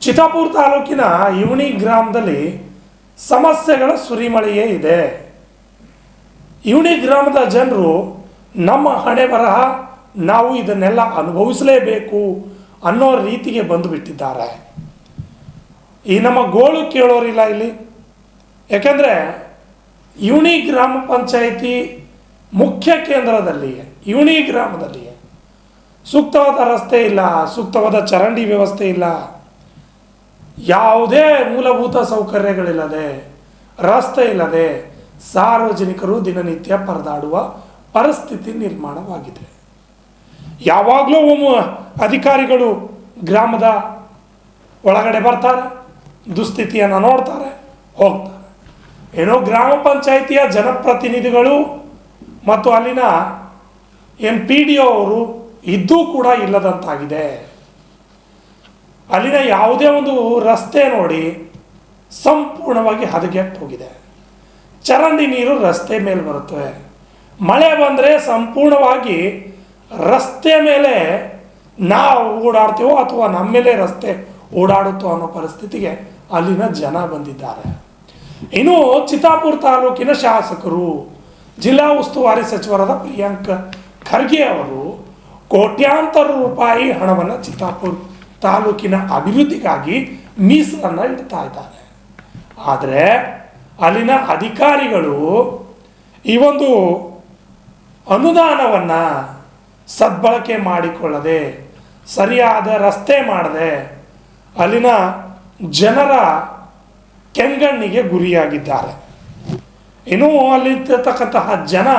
ಚಿತ್ತಾಪುರ ತಾಲೂಕಿನ ಇವಣಿ ಗ್ರಾಮದಲ್ಲಿ ಸಮಸ್ಯೆಗಳ ಸುರಿಮಳೆಯೇ ಇದೆ. ಇವಣಿ ಗ್ರಾಮದ ಜನರು ನಮ್ಮ ಹಣೆ ಬರಹ, ನಾವು ಇದನ್ನೆಲ್ಲ ಅನುಭವಿಸಲೇಬೇಕು ಅನ್ನೋ ರೀತಿಗೆ ಬಂದು ಬಿಟ್ಟಿದ್ದಾರೆ. ಈ ನಮ್ಮ ಗೋಳು ಕೇಳೋರಿಲ್ಲ ಇಲ್ಲಿ. ಯಾಕೆಂದರೆ ಇವಣಿ ಗ್ರಾಮ ಪಂಚಾಯಿತಿ ಮುಖ್ಯ ಕೇಂದ್ರದಲ್ಲಿ ಇವಣಿ ಗ್ರಾಮದಲ್ಲಿ ಸೂಕ್ತವಾದ ರಸ್ತೆ ಇಲ್ಲ, ಸೂಕ್ತವಾದ ಚರಂಡಿ ವ್ಯವಸ್ಥೆ ಇಲ್ಲ, ಯಾವುದೇ ಮೂಲಭೂತ ಸೌಕರ್ಯಗಳಿಲ್ಲದೆ, ರಸ್ತೆ ಇಲ್ಲದೆ ಸಾರ್ವಜನಿಕರು ದಿನನಿತ್ಯ ಪರದಾಡುವ ಪರಿಸ್ಥಿತಿ ನಿರ್ಮಾಣವಾಗಿದೆ. ಯಾವಾಗಲೂ ಅಧಿಕಾರಿಗಳು ಗ್ರಾಮದ ಒಳಗಡೆ ಬರ್ತಾರೆ, ದುಸ್ಥಿತಿಯನ್ನು ನೋಡ್ತಾರೆ, ಹೋಗ್ತಾರೆ. ಏನೋ ಗ್ರಾಮ ಪಂಚಾಯಿತಿಯ ಜನಪ್ರತಿನಿಧಿಗಳು ಮತ್ತು ಅಲ್ಲಿನ PDO ಅವರು ಇದ್ದೂ ಕೂಡ ಇಲ್ಲದಂತಾಗಿದೆ. ಅಲ್ಲಿನ ಯಾವುದೇ ಒಂದು ರಸ್ತೆ ನೋಡಿ ಸಂಪೂರ್ಣವಾಗಿ ಹದಗೆಟ್ಟು ಹೋಗಿದೆ. ಚರಂಡಿ ನೀರು ರಸ್ತೆ ಮೇಲೆ ಬರುತ್ತವೆ. ಮಳೆ ಬಂದರೆ ಸಂಪೂರ್ಣವಾಗಿ ರಸ್ತೆ ಮೇಲೆ ನಾವು ಓಡಾಡ್ತೀವೋ ಅಥವಾ ನಮ್ಮ ಮೇಲೆ ರಸ್ತೆ ಓಡಾಡುತ್ತೋ ಅನ್ನೋ ಪರಿಸ್ಥಿತಿಗೆ ಅಲ್ಲಿನ ಜನ ಬಂದಿದ್ದಾರೆ. ಇನ್ನು ಚಿತ್ತಾಪುರ ತಾಲೂಕಿನ ಶಾಸಕರು, ಜಿಲ್ಲಾ ಉಸ್ತುವಾರಿ ಸಚಿವರಾದ ಪ್ರಿಯಾಂಕ್ ಖರ್ಗೆ ಅವರು ಕೋಟ್ಯಾಂತರ ರೂಪಾಯಿ ಹಣವನ್ನು ಚಿತ್ತಾಪುರ ತಾಲೂಕಿನ ಅಭಿವೃದ್ಧಿಗಾಗಿ ಮೀಸಲನ್ನು ಇಡ್ತಾ ಇದ್ದಾರೆ. ಆದರೆ ಅಲ್ಲಿನ ಅಧಿಕಾರಿಗಳು ಈ ಒಂದು ಅನುದಾನವನ್ನು ಸದ್ಬಳಕೆ ಮಾಡಿಕೊಳ್ಳದೆ, ಸರಿಯಾದ ರಸ್ತೆ ಮಾಡದೆ ಅಲ್ಲಿನ ಜನರ ಕೆಂಗಣ್ಣಿಗೆ ಗುರಿಯಾಗಿದ್ದಾರೆ. ಇನ್ನು ಅಲ್ಲಿರ್ತಕ್ಕಂತಹ ಜನ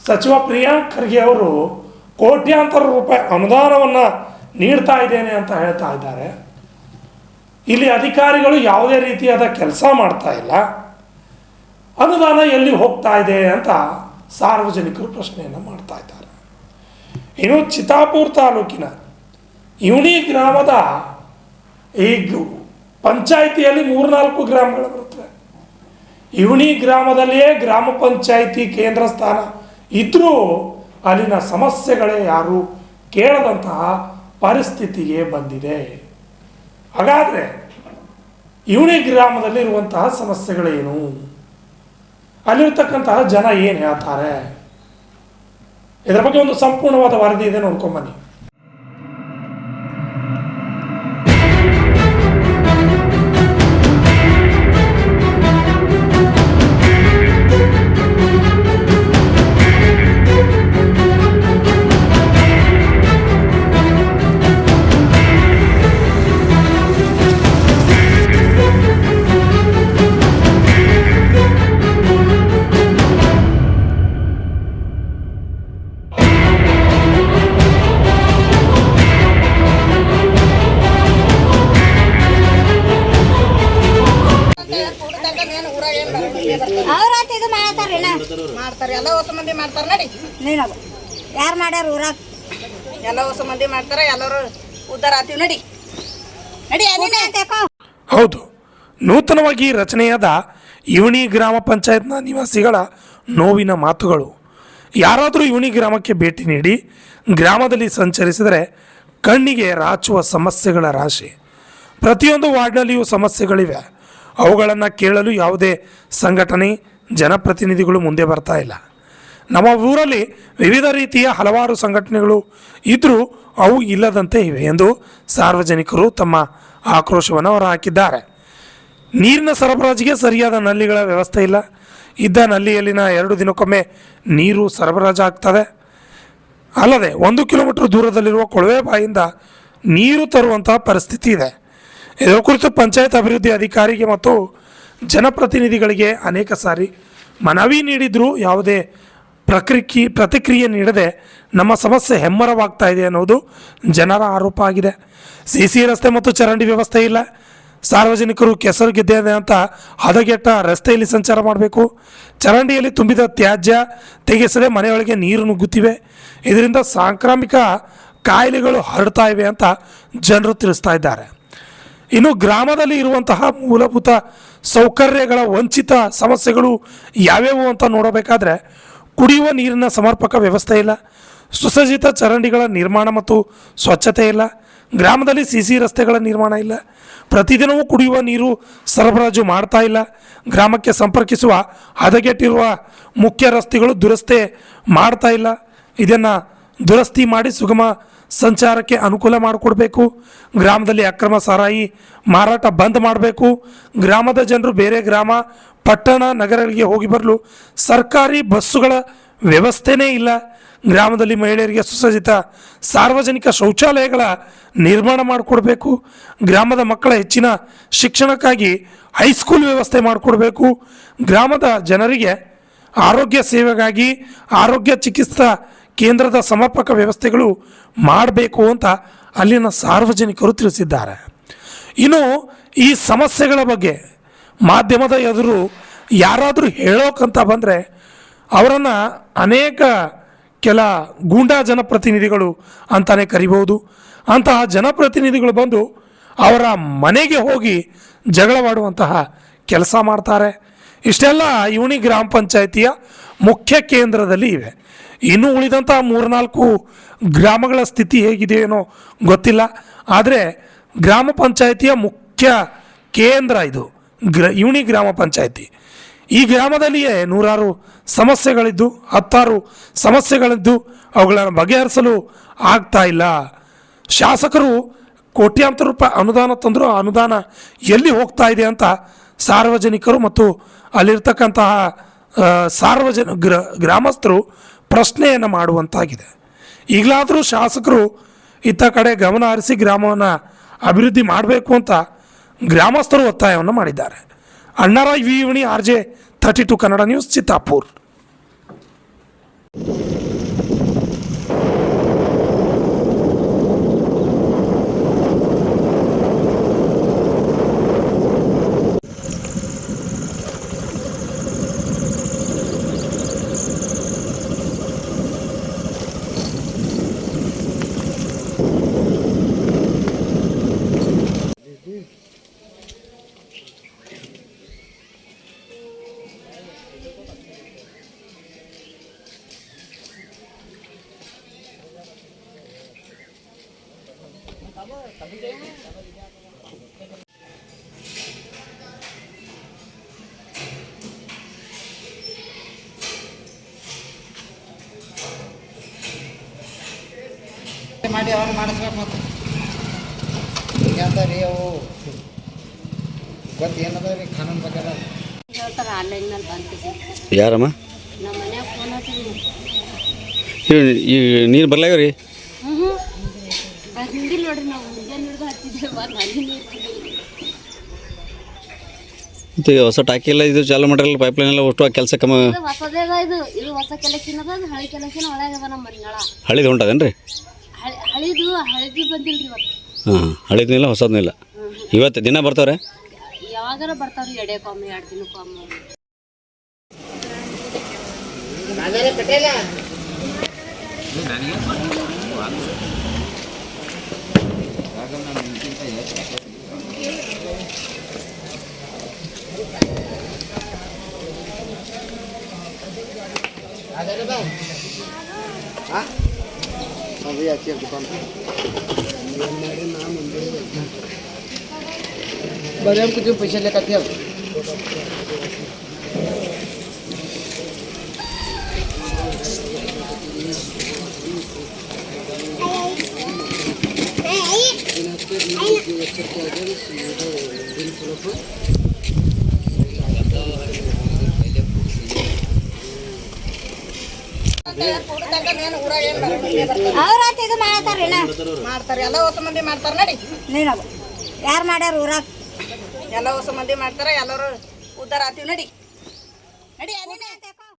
ಸಚಿವ ಪ್ರಿಯಾಂಕ್ ಖರ್ಗೆ ಅವರು ಕೋಟ್ಯಾಂತರ ರೂಪಾಯಿ ಅನುದಾನವನ್ನು ನೀಡ್ತಾ ಇದ್ದೇನೆ ಅಂತ ಹೇಳ್ತಾ ಇದ್ದಾರೆ. ಇಲ್ಲಿ ಅಧಿಕಾರಿಗಳು ಯಾವುದೇ ರೀತಿಯಾದ ಕೆಲಸ ಮಾಡ್ತಾ ಇಲ್ಲ. ಅನುದಾನ ಎಲ್ಲಿ ಹೋಗ್ತಾ ಇದೆ ಅಂತ ಸಾರ್ವಜನಿಕರು ಪ್ರಶ್ನೆಯನ್ನು ಮಾಡ್ತಾ ಇದ್ದಾರೆ. ಇನ್ನು ಚಿತ್ತಾಪುರ ತಾಲೂಕಿನ ಇವಣಿ ಗ್ರಾಮದ ಈ ಪಂಚಾಯಿತಿಯಲ್ಲಿ 3-4 ಗ್ರಾಮಗಳು ಬರುತ್ತವೆ. ಇವಣಿ ಗ್ರಾಮದಲ್ಲಿಯೇ ಗ್ರಾಮ ಪಂಚಾಯಿತಿ ಕೇಂದ್ರ ಸ್ಥಾನ ಇದ್ದರೂ ಅಲ್ಲಿನ ಸಮಸ್ಯೆಗಳೇ ಯಾರು ಕೇಳದಂತಹ ಪರಿಸ್ಥಿತಿಗೆ ಬಂದಿದೆ. ಹಾಗಾದರೆ ಇವಣಿ ಗ್ರಾಮದಲ್ಲಿರುವಂತಹ ಸಮಸ್ಯೆಗಳೇನು, ಅಲ್ಲಿರ್ತಕ್ಕಂತಹ ಜನ ಏನು ಹೇಳ್ತಾರೆ, ಇದರ ಬಗ್ಗೆ ಒಂದು ಸಂಪೂರ್ಣವಾದ ವರದಿ ಇದೆ, ನೋಡ್ಕೊಂಬನ್ನಿ. ಮಾಡ್ತಾರೆ ಎಲ್ಲ ಹೊಸ ಮಂದಿ ಮಾಡ್ತಾರೆ. ನಡಿ ನೀನು ಯಾರು ಮಾಡ್ಯಾರ ಊರಾಗ? ಎಲ್ಲ ಹೊಸ ಮಂದಿ ಮಾಡ್ತಾರೆ, ಎಲ್ಲರೂ ಉದ್ದಾರ ಆತೀವಿ. ನಡಿ ನಡಿ. ಹೌದು, ನೂತನವಾಗಿ ರಚನೆಯಾದ ಇವಣಿ ಗ್ರಾಮ ಪಂಚಾಯತ್ನ ನಿವಾಸಿಗಳ ನೋವಿನ ಮಾತುಗಳು. ಯಾರಾದರೂ ಇವಣಿ ಗ್ರಾಮಕ್ಕೆ ಭೇಟಿ ನೀಡಿ ಗ್ರಾಮದಲ್ಲಿ ಸಂಚರಿಸಿದರೆ ಕಣ್ಣಿಗೆ ರಾಚುವ ಸಮಸ್ಯೆಗಳ ರಾಶಿ. ಪ್ರತಿಯೊಂದು ವಾರ್ಡ್ನಲ್ಲಿಯೂ ಸಮಸ್ಯೆಗಳಿವೆ. ಅವುಗಳನ್ನು ಕೇಳಲು ಯಾವುದೇ ಸಂಘಟನೆ, ಜನಪ್ರತಿನಿಧಿಗಳು ಮುಂದೆ ಬರ್ತಾ ಇಲ್ಲ. ನಮ್ಮ ಊರಲ್ಲಿ ವಿವಿಧ ರೀತಿಯ ಹಲವಾರು ಸಂಘಟನೆಗಳು ಇದ್ದರೂ ಅವು ಇಲ್ಲದಂತೆ ಇವೆ ಎಂದು ಸಾರ್ವಜನಿಕರು ತಮ್ಮ ಆಕ್ರೋಶವನ್ನು ಹೊರಹಾಕಿದ್ದಾರೆ. ನೀರಿನ ಸರಬರಾಜಿಗೆ ಸರಿಯಾದ ನಲ್ಲಿಗಳ ವ್ಯವಸ್ಥೆ ಇಲ್ಲ. ಇದ್ದ ನಲ್ಲಿಯಲ್ಲಿನ 2 ದಿನಕ್ಕೊಮ್ಮೆ ನೀರು ಸರಬರಾಜು ಆಗ್ತದೆ. ಅಲ್ಲದೆ 1 ಕಿಲೋಮೀಟರ್ ದೂರದಲ್ಲಿರುವ ಕೊಳವೆ ಬಾಯಿಂದ ನೀರು ತರುವಂತಹ ಪರಿಸ್ಥಿತಿ ಇದೆ. ಇದರ ಕುರಿತು ಪಂಚಾಯತ್ ಅಭಿವೃದ್ಧಿ ಅಧಿಕಾರಿಗೆ ಮತ್ತು ಜನಪ್ರತಿನಿಧಿಗಳಿಗೆ ಅನೇಕ ಸಾರಿ ಮನವಿ ನೀಡಿದರೂ ಯಾವುದೇ ಪ್ರತಿಕ್ರಿಯೆ ನೀಡದೆ ನಮ್ಮ ಸಮಸ್ಯೆ ಹೆಮ್ಮರವಾಗ್ತಾ ಇದೆ ಅನ್ನೋದು ಜನರ ಆರೋಪ ಆಗಿದೆ. CC ರಸ್ತೆ ಮತ್ತು ಚರಂಡಿ ವ್ಯವಸ್ಥೆ ಇಲ್ಲ. ಸಾರ್ವಜನಿಕರು ಕೆಸರು ಗೆದ್ದೆ ಅಂತ ಹದಗೆಟ್ಟ ರಸ್ತೆಯಲ್ಲಿ ಸಂಚಾರ ಮಾಡಬೇಕು. ಚರಂಡಿಯಲ್ಲಿ ತುಂಬಿದ ತ್ಯಾಜ್ಯ ತೆಗೆಸದೆ ಮನೆಯೊಳಗೆ ನೀರು ನುಗ್ಗುತ್ತಿವೆ. ಇದರಿಂದ ಸಾಂಕ್ರಾಮಿಕ ಕಾಯಿಲೆಗಳು ಹರಡ್ತಾ ಇವೆ ಅಂತ ಜನರು ತಿಳಿಸ್ತಾ ಇದ್ದಾರೆ. ಇನ್ನು ಗ್ರಾಮದಲ್ಲಿ ಇರುವಂತಹ ಮೂಲಭೂತ ಸೌಕರ್ಯಗಳ ವಂಚಿತ ಸಮಸ್ಯೆಗಳು ಯಾವ್ಯಾವು ಅಂತ ನೋಡಬೇಕಾದ್ರೆ ಕುಡಿಯುವ ನೀರಿನ ಸಮರ್ಪಕ ವ್ಯವಸ್ಥೆ ಇಲ್ಲ, ಸುಸಜ್ಜಿತ ಚರಂಡಿಗಳ ನಿರ್ಮಾಣ ಮತ್ತು ಸ್ವಚ್ಛತೆ ಇಲ್ಲ, ಗ್ರಾಮದಲ್ಲಿ ಸಿ ರಸ್ತೆಗಳ ನಿರ್ಮಾಣ ಇಲ್ಲ, ಪ್ರತಿದಿನವೂ ಕುಡಿಯುವ ನೀರು ಸರಬರಾಜು ಮಾಡ್ತಾ ಇಲ್ಲ, ಗ್ರಾಮಕ್ಕೆ ಸಂಪರ್ಕಿಸುವ ಹದಗೆಟ್ಟಿರುವ ಮುಖ್ಯ ರಸ್ತೆಗಳು ದುರಸ್ತಿ ಮಾಡ್ತಾ ಇಲ್ಲ. ಇದನ್ನು ದುರಸ್ತಿ ಮಾಡಿ ಸುಗಮ ಸಂಚಾರಕ್ಕೆ ಅನುಕೂಲ ಮಾಡಿಕೊಡ್ಬೇಕು. ಗ್ರಾಮದಲ್ಲಿ ಅಕ್ರಮ ಸಾರಾಯಿ ಮಾರಾಟ ಬಂದ್ ಮಾಡಬೇಕು. ಗ್ರಾಮದ ಜನರು ಬೇರೆ ಗ್ರಾಮ, ಪಟ್ಟಣ, ನಗರಗಳಿಗೆ ಹೋಗಿ ಬರಲು ಸರ್ಕಾರಿ ಬಸ್ಸುಗಳ ವ್ಯವಸ್ಥೆನೇ ಇಲ್ಲ. ಗ್ರಾಮದಲ್ಲಿ ಮಹಿಳೆಯರಿಗೆ ಸುಸಜ್ಜಿತ ಸಾರ್ವಜನಿಕ ಶೌಚಾಲಯಗಳ ನಿರ್ಮಾಣ ಮಾಡಿಕೊಡ್ಬೇಕು. ಗ್ರಾಮದ ಮಕ್ಕಳ ಹೆಚ್ಚಿನ ಶಿಕ್ಷಣಕ್ಕಾಗಿ ಹೈಸ್ಕೂಲ್ ವ್ಯವಸ್ಥೆ ಮಾಡಿಕೊಡ್ಬೇಕು. ಗ್ರಾಮದ ಜನರಿಗೆ ಆರೋಗ್ಯ ಸೇವೆಗಾಗಿ ಆರೋಗ್ಯ ಚಿಕಿತ್ಸಾ ಕೇಂದ್ರದ ಸಮರ್ಪಕ ವ್ಯವಸ್ಥೆಗಳು ಮಾಡಬೇಕು ಅಂತ ಅಲ್ಲಿನ ಸಾರ್ವಜನಿಕರು ತಿಳಿಸಿದ್ದಾರೆ. ಇನ್ನು ಈ ಸಮಸ್ಯೆಗಳ ಬಗ್ಗೆ ಮಾಧ್ಯಮದ ಎದುರು ಯಾರಾದರೂ ಹೇಳೋಕ್ಕಂತ ಬಂದರೆ ಅವರನ್ನು ಅನೇಕ ಕೆಲ ಗೂಂಡಾ ಜನಪ್ರತಿನಿಧಿಗಳು ಅಂತಲೇ ಕರಿಬೋದು. ಅಂತಹ ಜನಪ್ರತಿನಿಧಿಗಳು ಬಂದು ಅವರ ಮನೆಗೆ ಹೋಗಿ ಜಗಳವಾಡುವಂತಹ ಕೆಲಸ ಮಾಡ್ತಾರೆ. ಇಷ್ಟೆಲ್ಲ ಇವಣಿ ಗ್ರಾಮ ಪಂಚಾಯಿತಿಯ ಮುಖ್ಯ ಕೇಂದ್ರದಲ್ಲಿ ಇವೆ. ಇನ್ನು ಉಳಿದಂತಹ 3-4 ಗ್ರಾಮಗಳ ಸ್ಥಿತಿ ಹೇಗಿದೆಯೇನೋ ಗೊತ್ತಿಲ್ಲ. ಆದರೆ ಗ್ರಾಮ ಪಂಚಾಯಿತಿಯ ಮುಖ್ಯ ಕೇಂದ್ರ ಇದು ಇವಣಿ ಗ್ರಾಮ ಪಂಚಾಯಿತಿ. ಈ ಗ್ರಾಮದಲ್ಲಿಯೇ 100 ಸಮಸ್ಯೆಗಳಿದ್ದು 10 ಸಮಸ್ಯೆಗಳಿದ್ದು ಅವುಗಳನ್ನು ಬಗೆಹರಿಸಲು ಆಗ್ತಾ ಇಲ್ಲ. ಶಾಸಕರು ಕೋಟ್ಯಾಂತರ ರೂಪಾಯಿ ಅನುದಾನ ತಂದರೂ ಆ ಅನುದಾನ ಎಲ್ಲಿ ಹೋಗ್ತಾ ಇದೆ ಅಂತ ಸಾರ್ವಜನಿಕರು ಮತ್ತು ಅಲ್ಲಿರ್ತಕ್ಕಂತಹ ಗ್ರಾಮಸ್ಥರು ಪ್ರಶ್ನೆಯನ್ನು ಮಾಡುವಂತಾಗಿದೆ. ಈಗಲಾದರೂ ಶಾಸಕರು ಇತ್ತ ಕಡೆ ಗಮನ ಹರಿಸಿ ಗ್ರಾಮವನ್ನು ಅಭಿವೃದ್ಧಿ ಮಾಡಬೇಕು ಅಂತ ಗ್ರಾಮಸ್ಥರು ಒತ್ತಾಯವನ್ನು ಮಾಡಿದ್ದಾರೆ. Annarai ವಿವಣಿ RJ 32 Kannada news Chittapur. ಮಾಡಿ ಅವ್ರು ಮಾಡಿಸ್ಬೇಕು. ಮತ್ತು ಈಗ ಅಂತ ರೀ ಅವು ಗೊತ್ತು ಏನದ ರೀ ಕಾನೂನು ಬಗ್ಗೆ ಹೇಳ್ತಾರೆ ಆನ್ಲೈನ್ನಲ್ಲಿ ಬಂದ್ಬಿಟ್ಟು ಯಾರಮ್ಮ ನಮ್ಮ ಮನ್ಯಾಗ ಫೋನ್ ಹಚ್ಚಿದ್ವಿ. ಈ ನೀರು ಬರ್ಲಾಗ ರೀ ಹಿಂದಿಲ್ಲ ನೋಡ್ರಿ, ನಾವು ಮುಂಜಾನೆ ಹಿಡಿದು ಹಚ್ಚಿದ್ದೇವೆ, ಬಂದು ಅಲ್ಲಿ ನೀರು ಮತ್ತು ಹೊಸ ಟಾಕಿ ಎಲ್ಲ ಇದು ಚಾಲು ಮಾಡಿರಲ್ಲ, ಪೈಪ್ಲೈನ್ ಎಲ್ಲ ಒಟ್ಟು ಆ ಕೆಲಸ ಕಮ್ಮ ಇದು ಹೊಸದೇ ಅದ. ಇದು ಹೊಸ ಕಲೆಕ್ಷನ್ ಅದ, ಅದು ಹಳೆ ಕಲೆಕ್ಷನ್ ಒಳಗೆ ಅದ. ನಮ್ಮ ಮನೆ ನಳ ಹಳಿದು ಹೊಂಟದೇನು ರೀ? ಹಳಿದು ಬಂದಿಲ್ಲ ರೀ ಇವತ್ತು. ಹಾಂ, ಹಳಿದ್ನಿಲ್ಲ ಹೊಸದ್ನಿಲ್ಲ. ಇವತ್ತು ದಿನ ಬರ್ತಾವ್ರೆ? ಯಾವಾಗಾರ ಬರ್ತಾವ್ರಿ, ಎಡೆಕೊಮ್ಮೆ 2 ದಿನಕ್ಕೊಮ್ಮೆ. अभी अच्छी दुकान बड़े हम कुछ पैसे लेकर थे ಅವ್ರಾತ ಇದು ಮಾಡತ್ತಾರ ಮಾಡ್ತಾರೆ. ಎಲ್ಲ ಹೊಸ ಮಂದಿ ಮಾಡ್ತಾರೆ. ನಡಿ ನೀನದು ಯಾರು ಮಾಡ್ಯಾರ ಊರಾಗ? ಎಲ್ಲ ಹೊಸ ಮಂದಿ ಮಾಡ್ತಾರೆ. ಎಲ್ಲರೂ ಉದ್ದಾರ ಆತೀವಿ. ನಡಿ ನಡಿ.